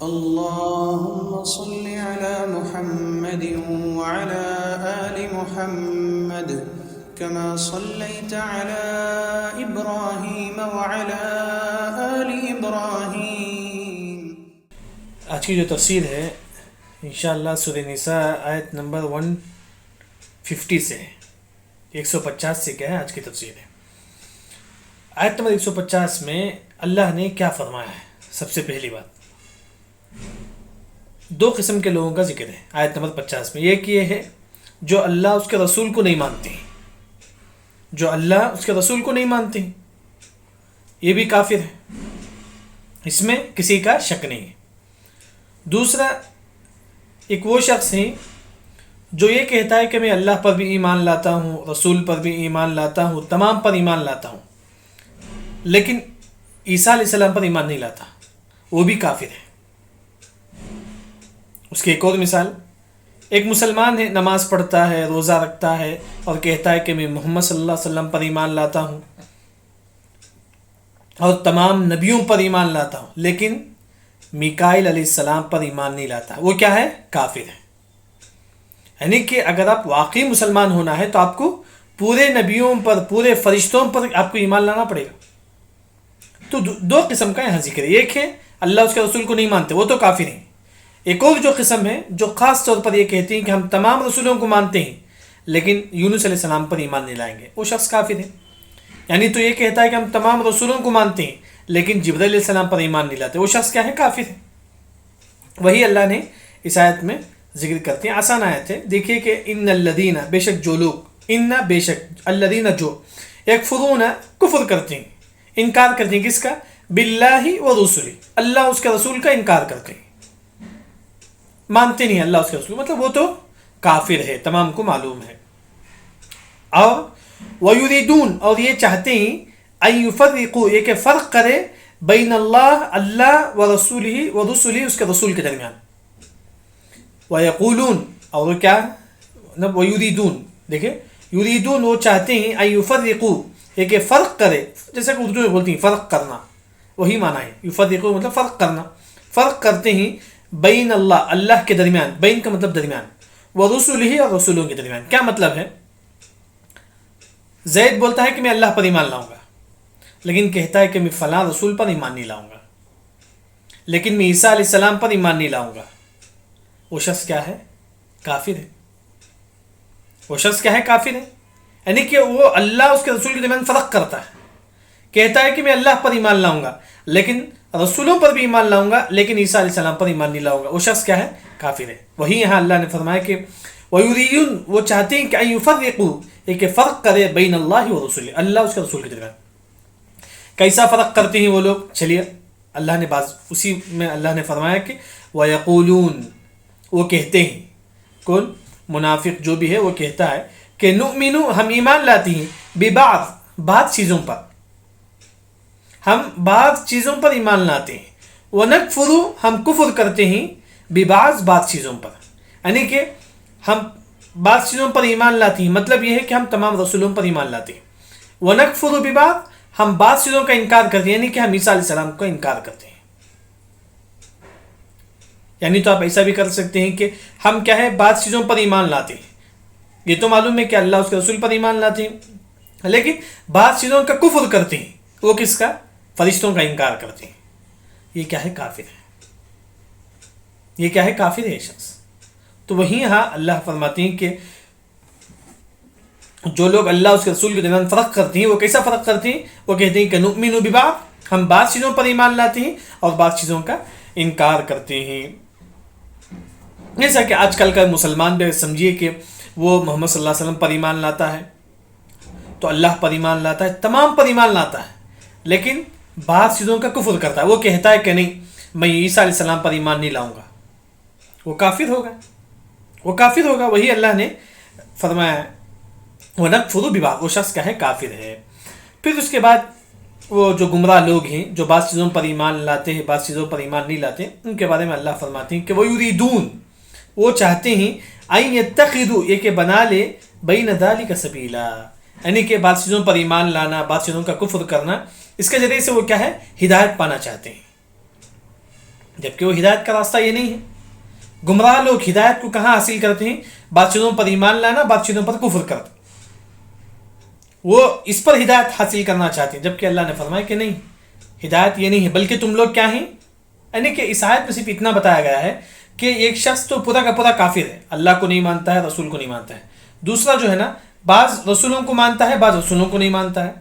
اللهم صل على محمد وعلى آل محمد كما صليت على إبراهيم وعلى آل إبراهيم. آج کی جو تفسیر ہے انشاءاللہ سورہ نساء آیت نمبر 150 سے ہے. 150 سے کیا ہے آج کی تفسیر ہے. آیت نمبر 150 میں اللہ نے کیا فرمایا ہے؟ سب سے پہلی بات دو قسم کے لوگوں کا ذکر ہے آیت نمبر 50 میں. ایک یہ ہے جو اللہ اس کے رسول کو نہیں مانتے ہیں، جو اللہ اس کے رسول کو نہیں مانتے ہیں یہ بھی کافر ہے، اس میں کسی کا شک نہیں ہے. دوسرا ایک وہ شخص ہے جو یہ کہتا ہے کہ میں اللہ پر بھی ایمان لاتا ہوں، رسول پر بھی ایمان لاتا ہوں، تمام پر ایمان لاتا ہوں، لیکن عیسیٰ علیہ السلام پر ایمان نہیں لاتا، وہ بھی کافر ہے. اس کی ایک اور مثال، ایک مسلمان ہے، نماز پڑھتا ہے، روزہ رکھتا ہے اور کہتا ہے کہ میں محمد صلی اللہ علیہ وسلم پر ایمان لاتا ہوں اور تمام نبیوں پر ایمان لاتا ہوں، لیکن میکائیل علیہ السلام پر ایمان نہیں لاتا. وہ کیا ہے؟ کافر ہے. یعنی کہ اگر آپ واقعی مسلمان ہونا ہے تو آپ کو پورے نبیوں پر، پورے فرشتوں پر آپ کو ایمان لانا پڑے گا. تو دو قسم کا یہاں ذکر ہے. ایک ہے اللہ اس کے رسول کو نہیں مانتے، وہ تو کافر ہیں. ایک اور جو قسم ہے جو خاص طور پر یہ کہتی ہیں کہ ہم تمام رسولوں کو مانتے ہیں لیکن یونس علیہ السلام پر ایمان نہیں لائیں گے، وہ شخص کافر ہے. یعنی تو یہ کہتا ہے کہ ہم تمام رسولوں کو مانتے ہیں لیکن جبرائیل علیہ السلام پر ایمان نہیں لاتے، وہ شخص کیا ہے؟ کافر ہے. وہی اللہ نے اس آیت میں ذکر کرتے ہیں. آسان آیت ہے. دیکھیے کہ ان الذین، بے شک جو لوگ، ان بے شک، الذین جو، یکفرون کفر کرتے ہیں، انکار کرتے ہیں کس کا؟ باللہ و رسولہ، اللہ اس کے رسول کا انکار کرتے ہیں، مانتے نہیں اللہ اس کے رسول، مطلب وہ تو کافر ہے، تمام کو معلوم ہے. اور وَيُرِيدُونَ، اور یہ چاہتے ہیں، أَن يُفَرِّقُوا، یہ کہ فرق کرے، بین اللہ و رسولہ، و رسولہ اس کے رسول کے درمیان. وَيَقُولُونَ، اور وہ کیا؟ وَيُرِيدُونَ، دیکھیں یریدون، وہ چاہتے ہیں، أَن يُفَرِّقُوا، یہ کہ فرق کرے، جیسے کہ اردو میں بولتی ہیں فرق کرنا، وہی معنی ہے. یفرقوا مطلب فرق کرنا، فرق کرتے ہیں بین اللہ، اللہ کے درمیان، بین کا مطلب درمیان، ورسولہ اور رسولوں کے درمیان. کیا مطلب ہے؟ زید بولتا ہے کہ میں اللہ پر ایمان لاؤں گا، لیکن کہتا ہے کہ میں فلاں رسول پر ایمان نہیں لاؤں گا، لیکن میں عیسیٰ علیہ السلام پر ایمان نہیں لاؤں گا. وہ شخص کیا ہے؟ کافر ہے. وہ شخص کیا ہے؟ کافر ہے. یعنی کہ وہ اللہ اس کے رسول کے درمیان فرق کرتا ہے، کہتا ہے کہ میں اللہ پر ایمان لاؤں گا لیکن رسولوں پر بھی ایمان لاؤں گا لیکن عیسیٰ علیہ السلام پر ایمان نہیں لاؤں گا. وہ شخص کیا ہے؟ کافر ہے. وہی یہاں اللہ نے فرمایا کہ وَيُرِيدُونَ، وہ چاہتے ہیں کہ أَن يُفَرِّقُوا، یہ کہ فرق کرے بین اللہ و رسولہ، اللہ اس کے رسول کے درمیان. کیسا فرق کرتے ہیں وہ لوگ؟ چلیے اللہ نے بعض اسی میں اللہ نے فرمایا کہ وَيَقُولُونَ، وہ کہتے ہیں، کون؟ منافق جو بھی ہے وہ کہتا ہے کہ نؤمن، ہم ایمان لاتے ہیں، ببعض، بعض چیزوں پر، ہم بعض چیزوں پر ایمان لاتے ہیں، ونکفر، ہم کفر کرتے ہیں، ببعض، بعض چیزوں پر. یعنی کہ ہم بعض چیزوں پر ایمان لاتے ہیں، مطلب یہ ہے کہ ہم تمام رسولوں پر ایمان لاتے ہیں. ونکفر ببعض، ہم بعض چیزوں کا انکار کرتے ہیں، یعنی کہ ہم عیسیٰ علیہ السلام کا انکار کرتے ہیں. یعنی تو آپ ایسا بھی کر سکتے ہیں کہ ہم کیا ہے؟ بعض چیزوں پر ایمان لاتے ہیں، یہ تو معلوم ہے کہ اللہ اس کے رسول پر ایمان لاتے ہیں، لیکن بعض چیزوں کا کفر کرتے ہیں. وہ کس کا؟ فرشتوں کا انکار کرتے ہیں. یہ کیا ہے؟ کافر ہے. یہ کیا ہے؟ کافر ہے شخص. تو وہیں یہاں اللہ فرماتے ہیں کہ جو لوگ اللہ اس کے رسول کے درمیان فرق کرتے ہیں، وہ کیسا فرق کرتے ہیں؟ وہ کہتے ہیں کہ نؤمن ببعض، ہم بعض چیزوں پر ایمان لاتے ہیں اور بعض چیزوں کا انکار کرتے ہیں. جیسا کہ آج کل کا مسلمان بھی سمجھیے کہ وہ محمد صلی اللہ علیہ وسلم پر ایمان لاتا ہے، تو اللہ پر ایمان لاتا ہے، تمام پر ایمان لاتا ہے، لیکن بعض چیزوں کا کفر کرتا ہے. وہ کہتا ہے کہ نہیں، میں عیسیٰ علیہ السلام پر ایمان نہیں لاؤں گا. وہ کافر ہوگا، وہ کافر ہوگا. وہی اللہ نے فرمایا وَنَكْفُرُ بِبَعْضٍ، وہ شخص کیا ہے؟ کافر ہے. پھر اس کے بعد وہ جو گمراہ لوگ ہیں جو بعض چیزوں پر ایمان لاتے ہیں، بعض چیزوں پر ایمان نہیں لاتے، ان کے بارے میں اللہ فرماتے ہیں کہ وَيُرِيدُونَ، وہ چاہتے ہیں، أَن يَتَّخِذُوا، یہ کہ بنا لے، بَيْنَ ذَلِكَ سَبِيلًا، یعنی کہ بعض چیزوں پر ایمان لانا، بعض چیزوں کا کفر کرنا، اس کے ذریعے سے وہ کیا ہے؟ ہدایت پانا چاہتے ہیں. جبکہ وہ ہدایت کا راستہ یہ نہیں ہے. گمراہ لوگ ہدایت کو کہاں حاصل کرتے ہیں؟ بعض چیزوں پر ایمان لانا، بعض چیزوں پر کفر کرنا. وہ اس پر ہدایت حاصل کرنا چاہتے ہیں، جبکہ اللہ نے فرمایا کہ نہیں، ہدایت یہ نہیں ہے، بلکہ تم لوگ کیا ہیں. یعنی کہ اس آیت میں صرف اتنا بتایا گیا ہے کہ ایک شخص تو پورا کا پورا کافر ہے، اللہ کو نہیں مانتا ہے، رسول کو نہیں مانتا ہے. دوسرا جو ہے نا، بعض رسولوں کو مانتا ہے، بعض رسولوں کو نہیں مانتا ہے.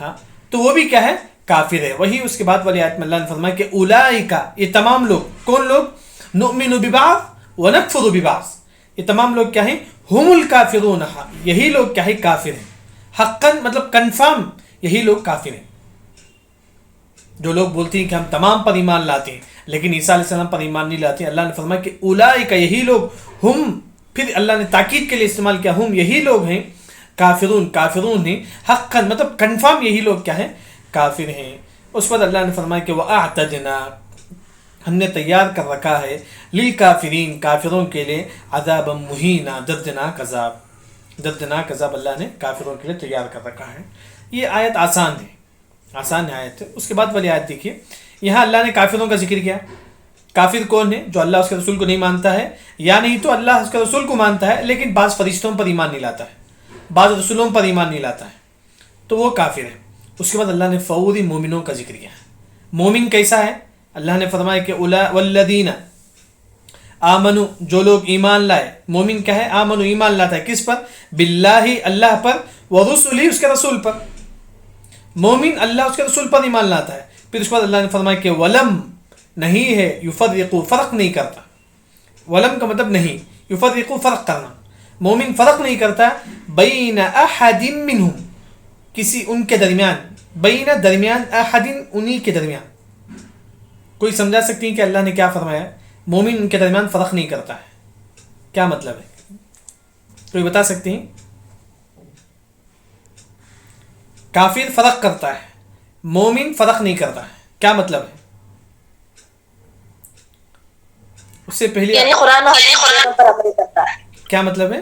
ہاں، تو وہ بھی کیا ہے؟ کافر ہے. وہی اس کے بعد والی آیت میں اللہ نے فرمایا کہ اولئک، یہ تمام لوگ، کون لوگ؟ نؤمن ببعض ونکفر ببعض، یہ تمام لوگ کیا ہیں؟ ہم الکافرون، یہی لوگ کیا ہے؟ کافر ہیں. حقاً مطلب کنفرم یہی لوگ کافر ہیں. جو لوگ بولتے ہیں کہ ہم تمام پر ایمان لاتے ہیں لیکن عیسیٰ علیہ السلام پر ایمان نہیں لاتے ہیں، اللہ نے فرمایا کہ اولئک، یہی لوگ، ہم، پھر اللہ نے تاکید کے لیے استعمال کیا، ہم، یہی لوگ ہیں، کافرون، کافرون ہیں، حقاً مطلب کنفرم یہی لوگ کیا ہیں؟ کافر ہیں. اس پر اللہ نے فرمایا کہ وَأَعْتَدْنَا، ہم نے تیار کر رکھا ہے، للکافرین، کافروں کے لیے، عذابا مہینا، دردناک عذاب، دردناک عذاب اللہ نے کافروں کے لیے تیار کر رکھا ہے. یہ آیت آسان ہے، آسان آیت ہے. اس کے بعد والی آیت دیکھیے، یہاں اللہ نے کافروں کا ذکر کیا. کافر کون ہے؟ جو اللہ اس کے رسول کو نہیں مانتا ہے، یا نہیں تو اللہ اس کے رسول کو مانتا ہے لیکن بعض فرشتوں پر ایمان نہیں لاتا ہے، بعض رسولوں پر ایمان نہیں لاتا ہے، تو وہ کافر ہے. اس کے بعد اللہ نے فوری مومنوں کا ذکر کیا. مومن کیسا ہے؟ اللہ نے فرمایا کہ والذین آمنو، جو لوگ ایمان لائے. مومن کیا ہے؟ آمنو، ایمان لاتا ہے کس پر؟ باللہ، اللہ پر، ورسلہ، اس کے رسول پر. مومن اللہ اس کے رسول پر ایمان لاتا ہے. پھر اس کے بعد اللہ نے فرمایا کہ ولم، نہیں ہے، یفرقو، فرق نہیں کرتا. ولم کا مطلب نہیں، یفرقو، فرق کرنا. مومن فرق نہیں کرتا بین احد منہم، کسی ان کے درمیان، بین درمیان، احد انہی کے درمیان. کوئی سمجھا سکتی ہیں کہ اللہ نے کیا فرمایا؟ مومن ان کے درمیان فرق نہیں کرتا ہے، کیا مطلب ہے؟ کوئی بتا سکتے ہیں؟ کافر فرق کرتا ہے، مومن فرق نہیں کرتا ہے، کیا مطلب ہے؟ اس سے پہلے یعنی قرآن و حدیث دونوں پر عمل کرتا ہے. کیا مطلب ہے؟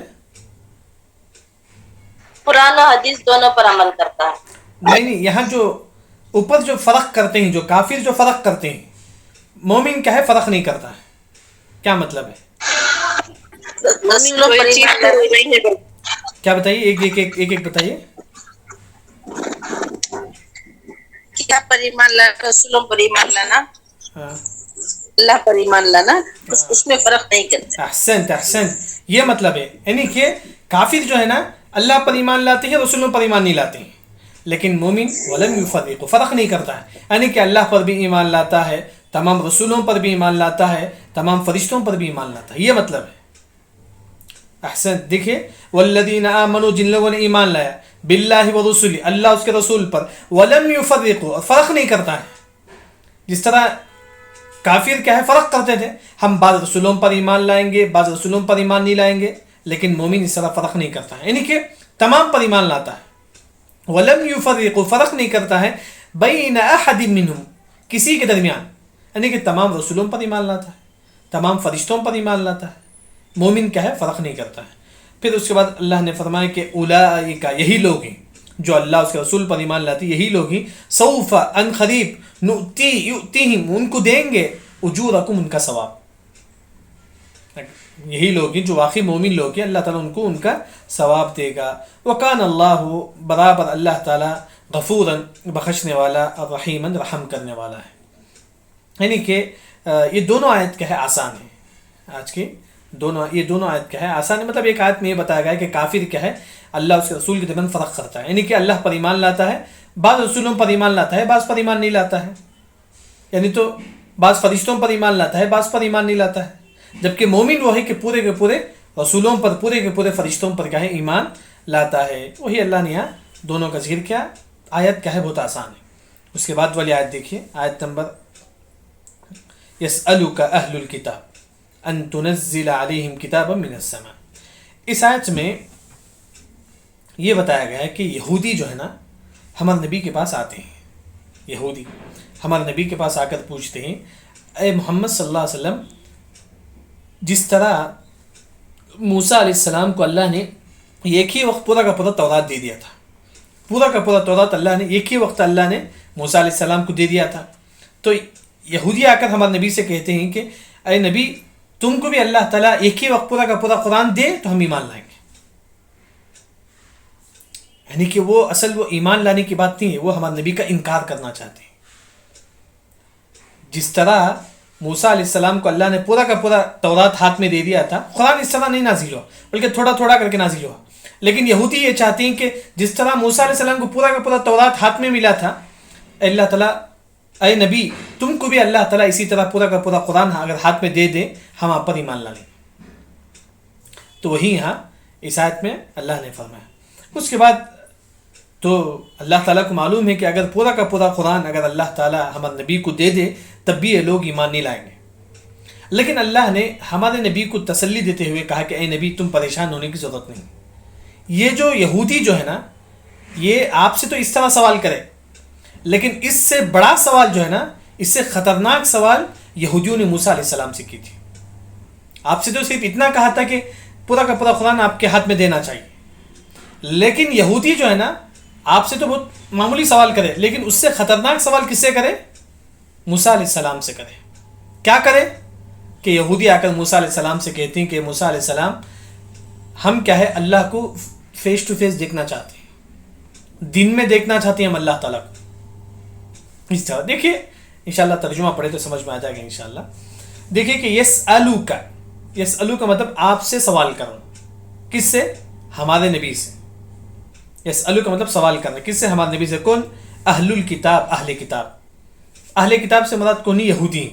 قرآن و حدیث دونوں پر عمل کرتا ہے. نہیں، یہاں جو اوپر جو فرق کرتے ہیں، جو کافر جو فرق کرتے ہیں، مومن کیا ہے؟ فرق نہیں کرتا ہے، کیا مطلب ہے؟ کیا بتائیے؟ ایک بتائیے. کتاب پر ایمان لانا، رسولوں پر ایمان لانا، ہاں، اللہ پر ایمان لانا، اس میں فرق نہیں کرتا. احسن، یہ مطلب ہے. یعنی کہ کافر جو ہے نا، اللہ پر ایمان لاتے ہیں، رسولوں پر ایمان نہیں لاتے ہیں، لیکن مومن ولم یفرق، فرق نہیں کرتا ہے. یعنی کہ اللہ پر بھی ایمان لاتا ہے، تمام رسولوں پر بھی ایمان لاتا ہے، تمام فرشتوں پر بھی ایمان لاتا ہے، یہ مطلب ہے. احسن، دیکھیے، والذین آمنوا، جن لوگوں نے ایمان لایا، باللہ ورسولہ، اللہ اس کے رسول پر، ولم یفرقوا، فرق نہیں کرتا ہے. جس طرح کافر کیا ہے؟ فرق کرتے تھے، ہم بعض رسولوں پر ایمان لائیں گے، بعض رسولوں پر ایمان نہیں لائیں گے، لیکن مومن اس طرح فرق نہیں کرتا ہے. یعنی کہ تمام پر ایمان لاتا ہے. ولم یفرقوا، فرق نہیں کرتا ہے، بین احد منہم، کسی کے درمیان. یعنی کہ تمام رسولوں پر ایمان لاتا ہے، تمام فرشتوں پر ایمان لاتا ہے. مومن کیا ہے؟ فرق نہیں کرتا ہے. پھر اس کے بعد اللہ نے فرمایا کہ اولئک، یہی لوگ ہیں جو اللہ اس کے رسول پر ایمان لاتے، یہی لوگ ہیں، سوف، ان قریب، یؤتیہم، ان کو دیں گے، اجورکم، ان کا ثواب. یہی لوگ ہیں جو واقعی مومن لوگ ہیں، اللہ تعالیٰ ان کو ان کا ثواب دے گا. وکان اللہ، برابر اللہ تعالیٰ، غفوراً، بخشنے والا، الرحیماً، رحم کرنے والا ہے. یعنی کہ یہ دونوں آیت کیا ہے؟ آسان ہے. آج کی یہ دونوں آیت کیا ہے؟ آسان ہے. مطلب ایک آیت میں یہ بتایا گیا ہے کہ کافر کیا ہے؟ اللہ اس کے رسول کے درمیان فرق کرتا ہے. یعنی کہ اللہ پر ایمان لاتا ہے، بعض رسولوں پر ایمان لاتا ہے، بعض پر ایمان نہیں لاتا ہے. یعنی تو بعض فرشتوں پر ایمان لاتا ہے، بعض پر ایمان نہیں لاتا ہے. جبکہ مومن وہ ہے کہ پورے کے پورے رسولوں پر، پورے کے پورے فرشتوں پر کیا ہے؟ ایمان لاتا ہے. وہی اللہ نے یہاں دونوں کا ذکر کیا. آیت کیا ہے؟ بہت آسان ہے. اس کے بعد والی آیت دیکھیے، آیت نمبر یسألک اہل الکتاب ان تنزل علیہم کتابا من السماء. اس آیت میں یہ بتایا گیا ہے کہ یہودی جو ہے نا، ہمارے نبی کے پاس آتے ہیں. یہودی ہمارے نبی کے پاس آ کر پوچھتے ہیں، اے محمد صلی اللہ علیہ وسلم، جس طرح موسیٰ علیہ السلام کو اللہ نے ایک ہی وقت پورا کا پورا تورات دے دیا تھا، پورا کا پورا تورات اللہ نے ایک ہی وقت اللہ نے موسیٰ علیہ السلام کو دے دیا تھا، تو یہودی آ کر ہمارے نبی سے کہتے ہیں کہ اے نبی تم کو بھی اللہ تعالیٰ ایک ہی وقت پورا کا پورا قرآن دے تو ہم ایمان لائیں گے. یعنی کہ وہ ایمان لانے کی بات نہیں ہے، وہ ہمارے نبی کا انکار کرنا چاہتے ہیں. جس طرح موسیٰ علیہ السلام کو اللہ نے پورا کا پورا تورات ہاتھ میں دے دیا تھا، قرآن اس طرح نہیں نازل ہوا بلکہ تھوڑا تھوڑا کر کے نازل ہوا. لیکن یہودی یہ چاہتے ہیں کہ جس طرح موسیٰ علیہ السلام کو پورا کا پورا تورات ہاتھ میں ملا تھا، اللہ تعالیٰ اے نبی تم کو بھی اللہ تعالیٰ اسی طرح پورا کا پورا قرآن اگر ہاتھ میں دے دے ہم آپ پر ایمان لا لیں. تو وہی یہاں اس آیت میں اللہ نے فرمایا. اس کے بعد تو اللہ تعالیٰ کو معلوم ہے کہ اگر پورا کا پورا قرآن اگر اللہ تعالیٰ ہمارے نبی کو دے دے تب بھی یہ لوگ ایمان نہیں لائیں گے. لیکن اللہ نے ہمارے نبی کو تسلی دیتے ہوئے کہا کہ اے نبی تم پریشان ہونے کی ضرورت نہیں. یہ جو یہودی جو ہے نا یہ آپ سے تو اس طرح سوال کرے، لیکن اس سے بڑا سوال جو ہے نا، اس سے خطرناک سوال یہودیوں نے موسیٰ علیہ السلام سے کی تھی. آپ سے تو صرف اتنا کہا تھا کہ پورا کا پورا قرآن آپ کے ہاتھ میں دینا چاہیے، لیکن یہودی جو ہے نا آپ سے تو بہت معمولی سوال کرے، لیکن اس سے خطرناک سوال کس سے کرے؟ موسیٰ علیہ السلام سے کرے. کیا کرے کہ یہودی آ کر موسیٰ علیہ السلام سے کہتے ہیں کہ موسیٰ علیہ السلام ہم کیا ہے اللہ کو فیس ٹو فیس دیکھنا چاہتے ہیں، دن میں دیکھنا چاہتے ہیں ہم اللہ تعالیٰ کو. اس طرح دیکھیے انشاءاللہ ترجمہ پڑھے تو سمجھ میں آ جائے گا انشاءاللہ. دیکھیے کہ یسألو کا مطلب آپ سے سوال کرنا. کس سے؟ ہمارے نبی سے. یسألو کا مطلب سوال کرنا. کس سے؟ ہمارے نبی سے. کون؟ اہل الکتاب، اہل کتاب. اہل کتاب سے مراد کون؟ یہودی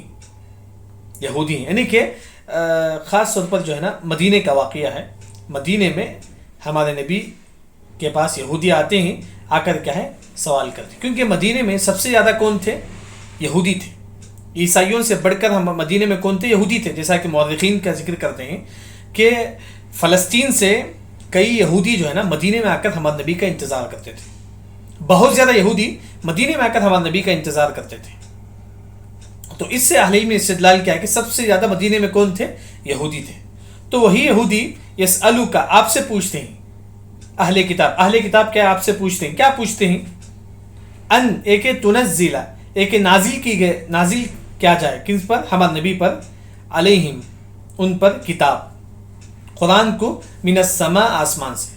ہیں. یعنی کہ خاص طور پر جو ہے نا مدینے کا واقعہ ہے. مدینے میں ہمارے نبی کے پاس یہودی آتے ہیں، آ کر کیا ہے سوال کرتے، کیونکہ مدینے میں سب سے زیادہ کون تھے؟ یہودی تھے. عیسائیوں سے بڑھ کر ہم مدینے میں کون تھے؟ یہودی تھے. جیسا کہ مورخین کا ذکر کرتے ہیں کہ فلسطین سے کئی یہودی جو ہے نا مدینے میں آ کر ہمارے نبی کا انتظار کرتے تھے. بہت زیادہ یہودی مدینے میں آ کر ہمارے نبی کا انتظار کرتے تھے. تو اس سے اہل علم نے استدلال کیا ہے کہ سب سے زیادہ مدینے میں کون تھے؟ یہودی تھے. تو وہی یہودی یسألو کا آپ سے پوچھتے ہیں. اہل کتاب کیا آپ سے پوچھتے ہیں؟ کیا پوچھتے ہیں؟ ان ایک تنزل، ایک نازل کی گئے، نازل کیا جائے کس پر؟ ہمارے نبی پر، علیہم ان پر، کتاب قرآن کو، من السماء آسمان سے.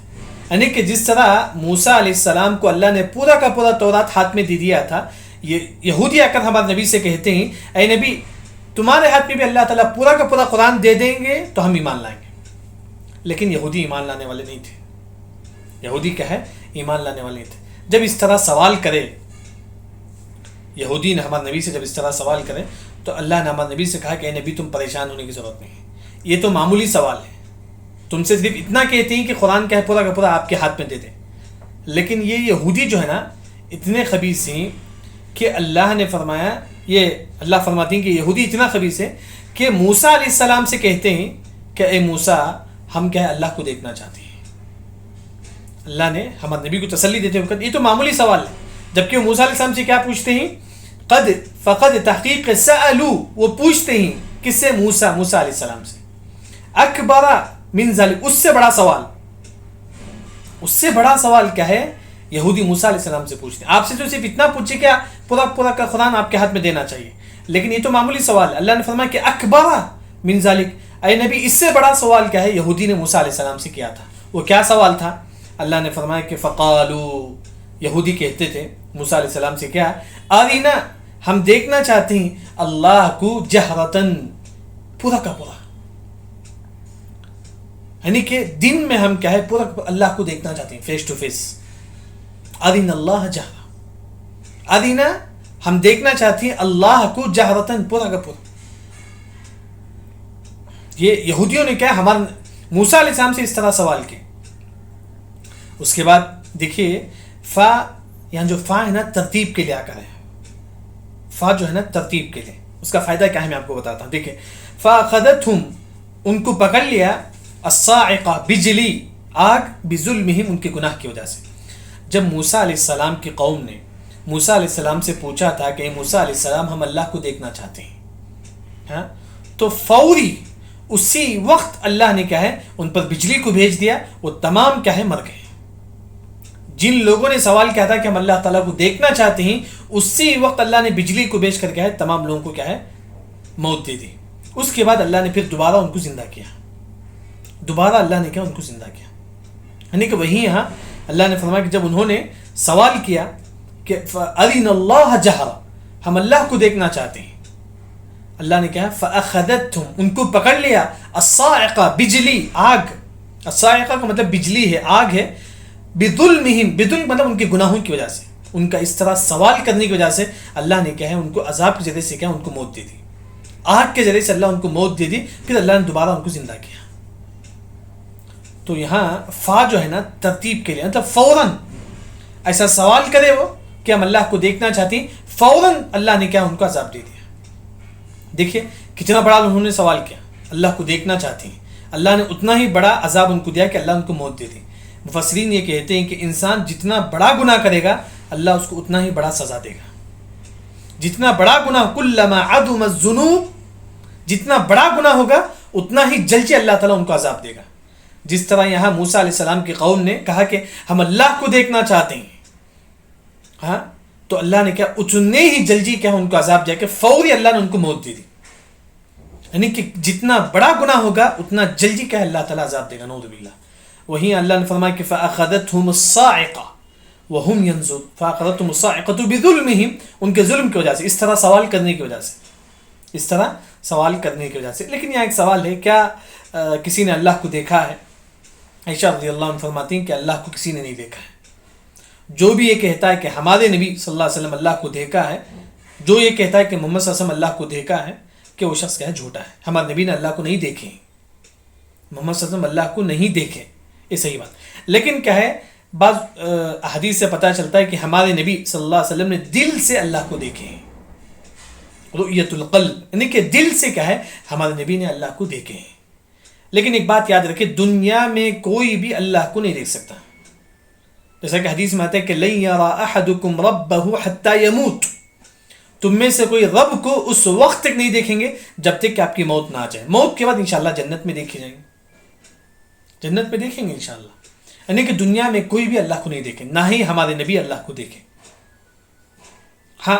یعنی کہ جس طرح موسیٰ علیہ السلام کو اللہ نے پورا کا پورا تورات ہاتھ میں دے دیا تھا، یہودی آ کر ہمارے نبی سے کہتے ہیں اے نبی تمہارے ہاتھ میں بھی اللہ تعالیٰ پورا کا پورا قرآن دے دیں گے تو ہم ایمان لائیں گے. لیکن یہودی ایمان لانے والے نہیں تھے. یہودی کیا ہے؟ ایمان لانے والے نہیں تھے. جب اس طرح سوال کرے یہودی نے ہمارے نبی سے، جب اس طرح سوال کرے تو اللہ نے ہمارے نبی سے کہا کہ اے نبی تم پریشان ہونے کی ضرورت نہیں ہے، یہ تو معمولی سوال ہے. تم سے صرف اتنا کہتے ہیں کہ قرآن کیا ہے پورا کا پورا آپ کے ہاتھ میں دے دیں. لیکن یہ یہودی جو ہے نا اتنے خبیث ہیں کہ اللہ نے فرمایا، یہ اللہ فرماتے ہیں کہ یہودی اتنا خبیث ہے کہ موسیٰ علیہ السلام سے کہتے ہیں کہ اے موسیٰ ہم کیا ہے اللہ کو دیکھنا چاہتے ہیں. اللہ نے ہمارے نبی کو تسلی دیتے ہوئے یہ تو معمولی سوال ہے. جبکہ وہ موسیٰ علیہ السلام سے کیا پوچھتے ہیں؟ فقد تحقیق سألو، وہ پوچھتے ہیں کس سے؟ موسیٰ علیہ السلام سے. اکبر من ذلک، اس سے بڑا سوال. اس سے بڑا سوال کیا ہے؟ یہودی موسیٰ علیہ السلام سے پوچھتے ہیں. آپ سے تو صرف اتنا پوچھے کہ پورا پورا کا قرآن آپ کے ہاتھ میں دینا چاہیے، لیکن یہ تو معمولی سوال ہے. اللہ نے فرمایا کہ اکبر من ذلک، اے نبی اس سے بڑا سوال کیا ہے؟ یہودی نے موسیٰ علیہ السلام سے کیا تھا. وہ کیا سوال تھا؟ اللہ نے فرمایا کہ فقالو، یہودی کہتے تھے موسیٰ علیہ السلام سے کیا؟ آرینا، ہم دیکھنا چاہتے ہیں اللہ کو جہرتن، پورا کا پورا. یعنی کہ دن میں ہم کیا ہے پورا اللہ کو دیکھنا چاہتے ہیں فیس ٹو فیس. آرینا اللہ جہرا، آرینا ہم دیکھنا چاہتے ہیں اللہ کو جہرتن، پورا کا پورا. یہ یہودیوں نے کیا ہمارے موسیٰ علیہ السلام سے اس طرح سوال کیا. اس کے بعد دیکھیے فا، یہاں جو فا ہے نا ترتیب کے لیے آ کر ہے. فا جو ہے نا ترتیب کے لیے، اس کا فائدہ کیا ہے میں آپ کو بتاتا ہوں. دیکھیں فاخذتهم، ان کو پکڑ لیا، الصاعقہ بجلی، آگ، بظلمہم، ان کے گناہ کی وجہ سے. جب موسیٰ علیہ السلام کی قوم نے موسیٰ علیہ السلام سے پوچھا تھا کہ موسیٰ علیہ السلام ہم اللہ کو دیکھنا چاہتے ہیں، ہاں، تو فوری اسی وقت اللہ نے کیا ہے ان پر بجلی کو بھیج دیا، وہ تمام کیا ہے مر گئے. جن لوگوں نے سوال کیا تھا کہ ہم اللہ تعالیٰ کو دیکھنا چاہتے ہیں، اسی وقت اللہ نے بجلی کو بیچ کر کیا ہے تمام لوگوں کو کیا ہے موت دے دی. اس کے بعد اللہ نے پھر دوبارہ ان کو زندہ کیا. دوبارہ اللہ نے کیا ان کو زندہ کیا. یعنی کہ وہی یہاں اللہ نے فرمایا کہ جب انہوں نے سوال کیا کہ فَأَرِنَ اللَّهَ جَهْرًا، ہم اللہ کو دیکھنا چاہتے ہیں، اللہ نے کہا فَأَخَذَتْهُمْ، ان کو پکڑ لیا الصَّاعِقَةُ، بجلی، آگ. الصَّاعِقَةُ کا مطلب بجلی ہے، آگ ہے. بِظُلْمِهِمْ، بِظُلْم مطلب ان کے گناہوں کی وجہ سے، ان کا اس طرح سوال کرنے کی وجہ سے اللہ نے کیا ہے ان کو عذاب کے ذریعے سے کیا ان کو موت دے دی. آگ کے ذریعے سے اللہ ان کو موت دے دی. پھر اللہ نے دوبارہ ان کو زندہ کیا. تو یہاں فا جو ہے نا ترتیب کے لیے، مطلب فوراً ایسا سوال کرے وہ کہ ہم اللہ کو دیکھنا چاہتے ہیں، فوراً اللہ نے کیا ان کو عذاب دے دیا. دیکھیے کتنا بڑا انہوں نے سوال کیا، اللہ کو دیکھنا چاہتے ہیں، اللہ نے اتنا ہی بڑا عذاب ان کو دیا کہ اللہ ان کو موت دے دی. مفسرین یہ کہتے ہیں کہ انسان جتنا بڑا گناہ کرے گا اللہ اس کو اتنا ہی بڑا سزا دے گا. جتنا بڑا گناہ، کلما عظم الذنوب، جتنا بڑا گناہ ہوگا اتنا ہی جلدی اللہ تعالیٰ ان کو عذاب دے گا. جس طرح یہاں موسیٰ علیہ السلام کی قوم نے کہا کہ ہم اللہ کو دیکھنا چاہتے ہیں، ہاں تو اللہ نے کیا اتنے ہی جلدی کیا ان کو عذاب دیا کہ فوری اللہ نے ان کو موت دے دی. یعنی کہ جتنا بڑا گناہ ہوگا اتنا جلدی کیا اللہ تعالیٰ عذاب دے گا، نعوذ باللہ. وہیں اللہ نے فرمایا کہ فَأَخَذَتْهُمُ الصَّاعِقَةُ وَهُمْ يَنظُرُونَ. فَأَخَذَتْهُمُ الصَّاعِقَةُ بِظُلْمِهِمْ، ان کے ظلم کی وجہ سے، اس طرح سوال کرنے کی وجہ سے، اس طرح سوال کرنے کی وجہ سے. لیکن یہاں ایک سوال ہے، کیا کسی نے اللہ کو دیکھا ہے؟ عائشہ رضی اللہ عنہ فرماتی ہیں کہ اللہ کو کسی نے نہیں دیکھا ہے. جو بھی یہ کہتا ہے کہ ہمارے نبی صلی اللہ علیہ وسلم اللہ کو دیکھا ہے، جو یہ کہتا ہے کہ محمد صلی اللہ علیہ وسلم اللہ کو دیکھا ہے، کہ وہ شخص کیا ہے جھوٹا ہے. ہمارے نبی نے اللہ کو نہیں دیکھے، محمد صلی اللہ علیہ وسلم اللہ کو نہیں دیکھے، یہ صحیح بات. لیکن کیا ہے بعض حدیث سے پتہ چلتا ہے کہ ہمارے نبی صلی اللہ علیہ وسلم نے دل سے اللہ کو دیکھے ہیں. رؤیت القلب، یعنی کہ دل سے کیا ہے ہمارے نبی نے اللہ کو دیکھے ہیں. لیکن ایک بات یاد رکھے، دنیا میں کوئی بھی اللہ کو نہیں دیکھ سکتا. جیسا کہ حدیث میں آتا ہے کہ لن یرا احدکم ربہ حتی یموت، تم میں سے کوئی رب کو اس وقت تک نہیں دیکھیں گے جب تک کہ آپ کی موت نہ آ جائے. موت کے بعد انشاءاللہ جنت میں دیکھے جائیں گے، جنت میں دیکھیں گے انشاءاللہ. یعنی کہ دنیا میں کوئی بھی اللہ کو نہیں دیکھے، نہ ہی ہمارے نبی اللہ کو دیکھے. ہاں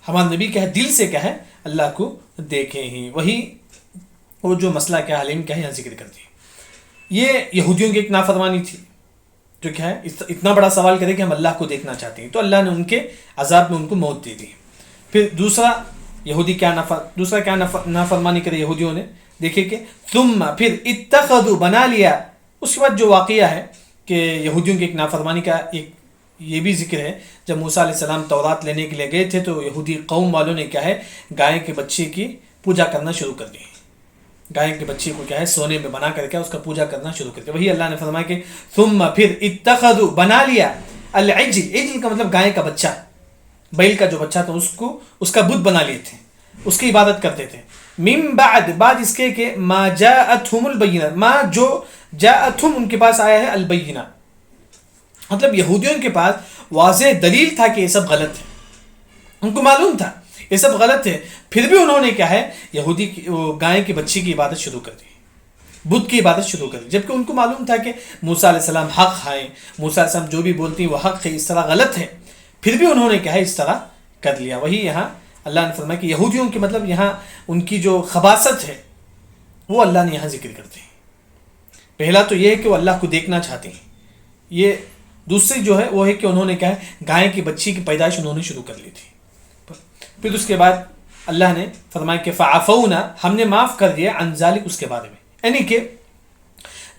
ہمارے نبی کیا ہے دل سے کیا ہے اللہ کو دیکھے ہی. وہی وہ جو مسئلہ کیا حلیم کیا ہے یہاں ذکر کرتے ہیں. یہ یہودیوں کی ایک نافرمانی تھی جو کیا ہے اتنا بڑا سوال کرے کہ ہم اللہ کو دیکھنا چاہتے ہیں، تو اللہ نے ان کے عذاب میں ان کو موت دے دی. پھر دوسرا کیا نافرمانی کرے یہودیوں نے، دیکھیں کہ ثم پھر اتخذوا بنا لیا. اس کے بعد جو واقعہ ہے کہ یہودیوں کی ایک نافرمانی کا ایک یہ بھی ذکر ہے. جب موسیٰ علیہ السلام تورات لینے کے لیے گئے تھے تو یہودی قوم والوں نے کیا ہے گائے کے بچے کی پوجا کرنا شروع کر دی. گائے کے بچے کو کیا ہے سونے میں بنا کر کے اس کا پوجا کرنا شروع کر دیا. وہی اللہ نے فرمایا کہ ثم پھر اتخذوا بنا لیا العجل، عجل کا مطلب گائے کا بچہ، بیل کا جو بچہ تھا اس کا بت بنا لیے تھے، اس کی عبادت کرتے تھے. من بعد اس کے کہ ما جاءتهم البینہ، ما جو جاءتهم ان کے پاس آیا ہے البینہ، مطلب یہودیوں کے پاس واضح دلیل تھا کہ یہ سب غلط ہے. ان کو معلوم تھا یہ سب غلط ہے، پھر بھی انہوں نے کیا ہے یہودی گائے کے بچے کی عبادت شروع کر دی، بت کی عبادت شروع کر دی. جبکہ ان کو معلوم تھا کہ موسیٰ علیہ السلام حق ہیں، موسیٰ علیہ السلام جو بھی بولتی ہیں وہ حق ہے، اس طرح غلط ہے، پھر بھی انہوں نے کیا ہے اس طرح کر لیا. وہی یہاں اللہ نے فرمایا کہ یہودیوں کی مطلب یہاں ان کی جو خباثت ہے وہ اللہ نے یہاں ذکر کرتے ہیں. پہلا تو یہ ہے کہ وہ اللہ کو دیکھنا چاہتے ہیں. یہ دوسری جو ہے وہ ہے کہ انہوں نے کیا ہے گائے کی بچی کی پیدائش انہوں نے شروع کر لی تھی. پھر اس کے بعد اللہ نے فرمایا کہ فعفونا، ہم نے معاف کر دیا عن ذلک، اس کے بارے میں. یعنی کہ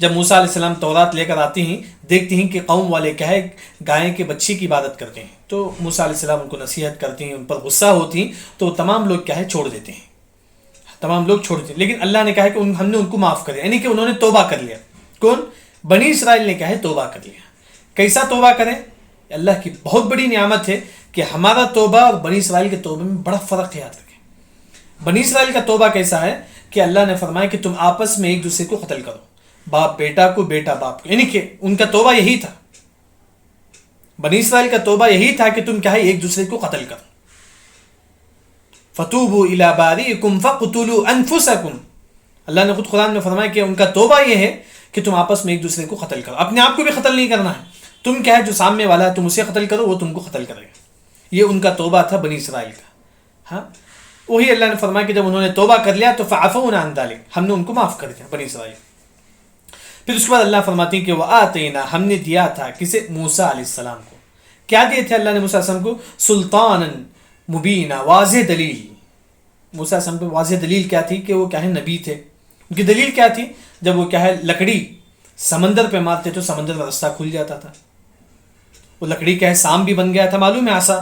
جب موسیٰ علیہ السلام تورات لے کر آتے ہیں دیکھتے ہیں کہ قوم والے کیا ہے گائے کے بچے کی عبادت کرتے ہیں، تو موسیٰ علیہ السلام ان کو نصیحت کرتے ہیں، ان پر غصہ ہوتی ہیں، تو تمام لوگ کیا ہے چھوڑ دیتے ہیں، تمام لوگ چھوڑ دیتے ہیں. لیکن اللہ نے کہا ہے کہ ہم نے ان کو معاف کر دیا، یعنی کہ انہوں نے توبہ کر لیا. کون؟ بنی اسرائیل نے کیا ہے توبہ کر لیا. کیسا توبہ کریں؟ اللہ کی بہت بڑی نعمت ہے کہ ہمارا توبہ اور بنی اسرائیل کے توبہ میں بڑا فرق ہے. یاد رکھیں بنی اسرائیل کا توبہ کیسا ہے کہ اللہ نے فرمایا کہ تم آپس میں ایک دوسرے کو قتل کرو، باپ بیٹا کو، بیٹا باپ کو. یعنی کہ ان کا توبہ یہی تھا، بنی اسرائیل کا توبہ یہی تھا کہ تم کیا ہے ایک دوسرے کو قتل کرو. فتوبوا الی باریکم فاقتلوا انفسکم، اللہ نے خود قرآن میں فرمایا کہ ان کا توبہ یہ ہے کہ تم آپس میں ایک دوسرے کو قتل کرو. اپنے آپ کو بھی قتل نہیں کرنا ہے، تم کیا ہے جو سامنے والا ہے تم اسے قتل کرو، وہ تم کو قتل کرے گا. یہ ان کا توبہ تھا بنی اسرائیل کا. ہاں وہی اللہ نے فرمایا کہ جب انہوں نے توبہ کر لیا تو فعفونا عن ذلک، ہم نے ان کو معاف کر دیا بنی اسرائیل. پھر اس کے بعد اللہ فرماتی ہیں کہ وآتینا، ہم نے دیا تھا کسے؟ موسیٰ علیہ السلام کو. کیا دیے تھے اللہ نے موسیٰ علیہ السلام کو؟ سلطانا مبینا، واضح دلیل. موسیٰ علیہ السلام پہ واضح دلیل کیا تھی؟ کہ وہ کیا ہے نبی تھے. ان کی دلیل کیا تھی؟ جب وہ کیا ہے لکڑی سمندر پہ مارتے تو سمندر کا راستہ کھل جاتا تھا. وہ لکڑی کیا ہے سانپ بھی بن گیا تھا، معلوم ہے عصا،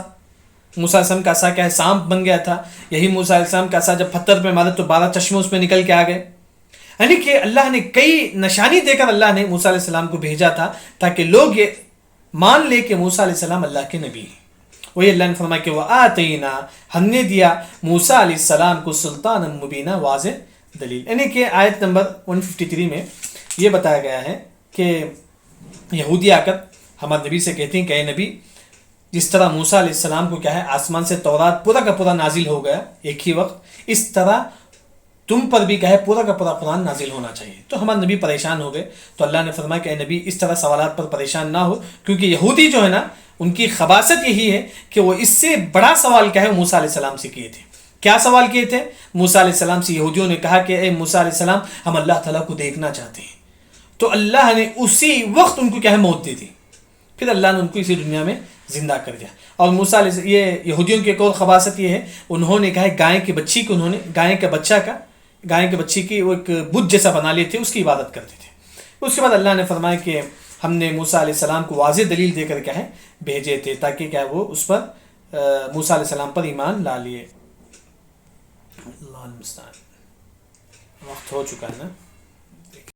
موسیٰ علیہ السلام کا عصا کیا ہے سانپ بن گیا تھا. یہی موسیٰ علیہ السلام کا عصا جب پتھر پہ مارے تو 12 چشمے اس میں نکل کے آ گئے. یعنی کہ اللہ نے کئی نشانی دے کر اللہ نے موسیٰ علیہ السلام کو بھیجا تھا تاکہ لوگ یہ مان لے کہ موسیٰ علیہ السلام اللہ کے نبی ہیں. وہی اللہ نے فرمایا کہ وآتینا، ہم نے دیا موسیٰ علیہ السلام کو سلطان مبینہ، واضح دلیل. یعنی کہ آیت نمبر 153 میں یہ بتایا گیا ہے کہ یہودی آ کر ہمارے نبی سے کہتے ہیں کہ اے نبی، جس طرح موسیٰ علیہ السلام کو کیا ہے آسمان سے تورات پورا کا پورا نازل ہو گیا ایک ہی وقت، اس طرح تم پر بھی کیا ہے پورا کا پورا قرآن نازل ہونا چاہیے. تو ہمارے نبی پریشان ہو گئے تو اللہ نے فرمایا کہ اے نبی اس طرح سوالات پر پریشان نہ ہو، کیونکہ یہودی جو ہے نا ان کی خباثت یہی ہے کہ وہ اس سے بڑا سوال کیا ہے موسیٰ علیہ السلام سے کیے تھے. کیا سوال کیے تھے؟ موسیٰ علیہ السلام سے یہودیوں نے کہا کہ اے موسیٰ علیہ السلام، ہم اللہ تعالیٰ کو دیکھنا چاہتے ہیں. تو اللہ نے اسی وقت ان کو کیا ہے موت دے دی. پھر اللہ نے ان کو اسی دنیا میں زندہ کر دیا. اور موسیٰ علیہ یہ یہودیوں کی ایک اور خباثت یہ ہے، انہوں نے کہا ہے گائے کے بچی کو، انہوں نے گائے کے بچی کی وہ ایک بت جیسا بنا لیے تھے، اس کی عبادت کرتے تھے. اس کے بعد اللہ نے فرمایا کہ ہم نے موسیٰ علیہ السلام کو واضح دلیل دے کر کیا ہے بھیجے تھے تاکہ کیا وہ اس پر موسیٰ علیہ السلام پر ایمان لا لیے. اللہ المستعان. وقت ہو چکا ہے نا.